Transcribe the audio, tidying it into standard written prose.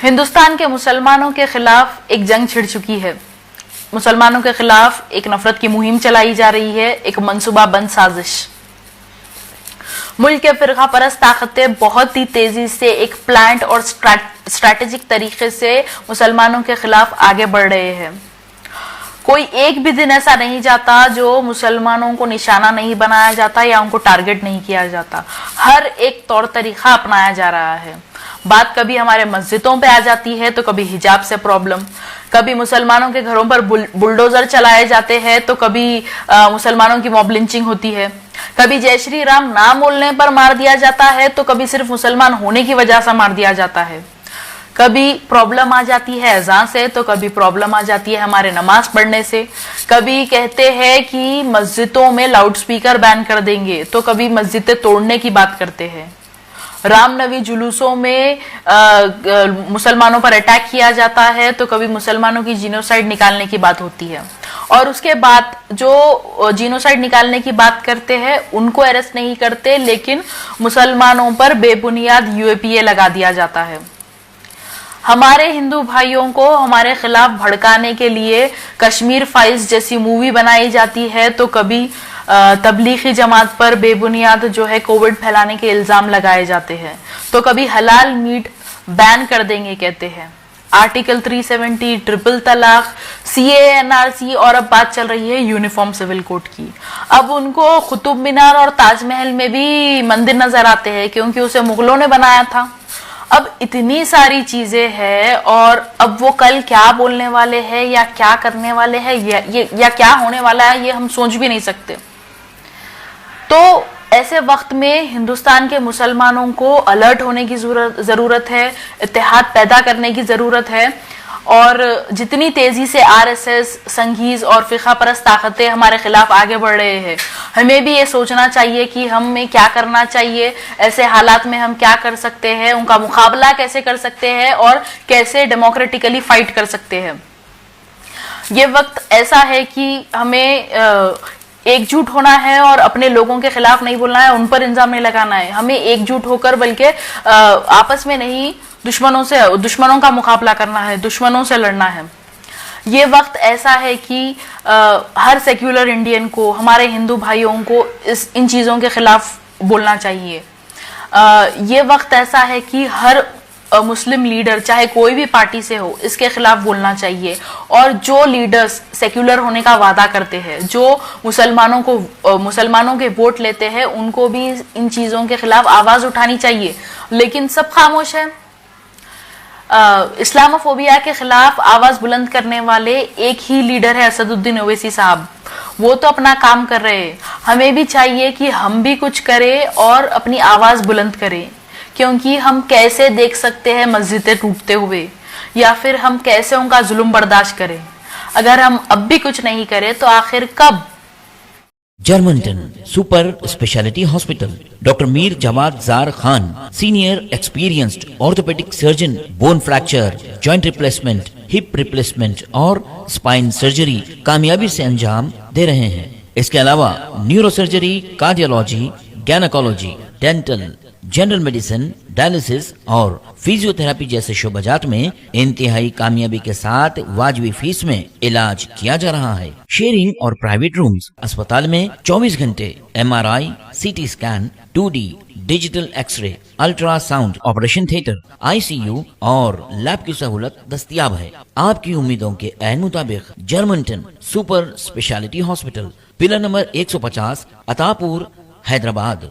हिंदुस्तान के मुसलमानों के खिलाफ एक जंग छिड़ चुकी है। मुसलमानों के खिलाफ एक नफरत की मुहिम चलाई जा रही है, एक मंसूबाबंद साजिश। मुल्क के फिरका परस्त ताकतें बहुत ही तेजी से एक प्लान्ड और स्ट्रैटेजिक तरीके से मुसलमानों के खिलाफ आगे बढ़ रहे हैं। कोई एक भी दिन ऐसा नहीं जाता जो मुसलमानों को निशाना नहीं बनाया जाता या उनको टारगेट नहीं किया जाता। हर एक तौर तरीका अपनाया जा रहा है। बात कभी हमारे मस्जिदों पे आ जाती है तो कभी हिजाब से प्रॉब्लम, कभी मुसलमानों के घरों पर बुलडोजर चलाए जाते हैं तो कभी मुसलमानों की मॉब लिंचिंग होती है, कभी जय श्री राम नाम बोलने पर मार दिया जाता है तो कभी सिर्फ मुसलमान होने की वजह से मार दिया जाता है। कभी प्रॉब्लम आ जाती है अज़ान से तो कभी प्रॉब्लम आ जाती है हमारे नमाज पढ़ने से। कभी कहते हैं कि मस्जिदों में लाउड स्पीकर बैन कर देंगे तो कभी मस्जिदें तोड़ने की बात करते हैं। रामनवी जुलूसों में मुसलमानों पर अटैक किया जाता है तो कभी मुसलमानों की जीनोसाइड निकालने की बात होती है। और उसके बाद जो जीनोसाइड निकालने की बात करते हैं उनको अरेस्ट नहीं करते, लेकिन मुसलमानों पर बेबुनियाद यूएपीए लगा दिया जाता है। हमारे हिंदू भाइयों को हमारे खिलाफ भड़काने के लिए कश्मीर फाइल्स जैसी मूवी बनाई जाती है तो कभी तबलीगी जमात पर बेबुनियाद जो है कोविड फैलाने के इल्जाम लगाए जाते हैं, तो कभी हलाल मीट बैन कर देंगे कहते हैं। आर्टिकल 370, ट्रिपल तलाक, सीए एनआरसी और अब बात चल रही है यूनिफॉर्म सिविल कोड की। अब उनको कुतुब मीनार और ताजमहल में भी मंदिर नजर आते हैं क्योंकि उसे मुगलों ने बनाया था। अब इतनी सारी चीजें हैं और अब वो कल क्या बोलने वाले हैं या क्या करने वाले हैं या क्या होने वाला है ये हम सोच भी नहीं सकते। तो ऐसे वक्त में हिंदुस्तान के मुसलमानों को अलर्ट होने की जरूरत है, इत्तेहाद पैदा करने की जरूरत है। और जितनी तेजी से आरएसएस, संघीज और फिरका परस्त ताकतें हमारे खिलाफ आगे बढ़ रहे हैं, हमें भी ये सोचना चाहिए कि हमें क्या करना चाहिए, ऐसे हालात में हम क्या कर सकते हैं, उनका मुकाबला कैसे कर सकते हैं और कैसे डेमोक्रेटिकली फाइट कर सकते हैं। ये वक्त ऐसा है कि हमें एकजुट होना है और अपने लोगों के खिलाफ नहीं बोलना है, उन पर इल्जाम नहीं लगाना है। हमें एकजुट होकर बल्कि आपस में नहीं दुश्मनों का मुकाबला करना है, दुश्मनों से लड़ना है। ये वक्त ऐसा है कि हर सेक्युलर इंडियन को, हमारे हिंदू भाइयों को इन चीजों के खिलाफ बोलना चाहिए। ये वक्त ऐसा है कि हर मुस्लिम लीडर चाहे कोई भी पार्टी से हो इसके खिलाफ बोलना चाहिए। और जो लीडर्स सेक्युलर होने का वादा करते हैं, जो मुसलमानों के वोट लेते हैं, उनको भी इन चीजों के खिलाफ आवाज उठानी चाहिए। लेकिन सब खामोश है। इस्लामोफोबिया के खिलाफ आवाज बुलंद करने वाले एक ही लीडर है, असदुद्दीन ओवैसी साहब। वो तो अपना काम कर रहे हैं, हमें भी चाहिए कि हम भी कुछ करें और अपनी आवाज बुलंद करें। क्योंकि हम कैसे देख सकते हैं मस्जिदें टूटते हुए, या फिर हम कैसे उनका जुल्म बर्दाश्त करें। अगर हम अब भी कुछ नहीं करें तो आखिर कब। जर्मनटन super speciality hospital, doctor Mir Jawad Jar Khan, senior experienced orthopaedic surgeon, bone fracture, joint replacement, hip replacement और स्पाइन सर्जरी कामयाबी से अंजाम दे रहे हैं। इसके अलावा neuro surgery, cardiology, gynaecology, dental, general medicine, dialysis और फिजियोथेरेपी जैसे शोबाजात में इंतहाई कामयाबी के साथ वाजबी फीस में इलाज किया जा रहा है। शेयरिंग और प्राइवेट रूम्स, अस्पताल में 24 घंटे MRI, CT scan, 2D digital x-ray, ultrasound, operation theatre, ICU और लैब की सहूलत दस्तयाब है। आपकी उम्मीदों के ऐन मुताबिक Germanten super speciality hospital, pillar number 150, Attapur, Hyderabad.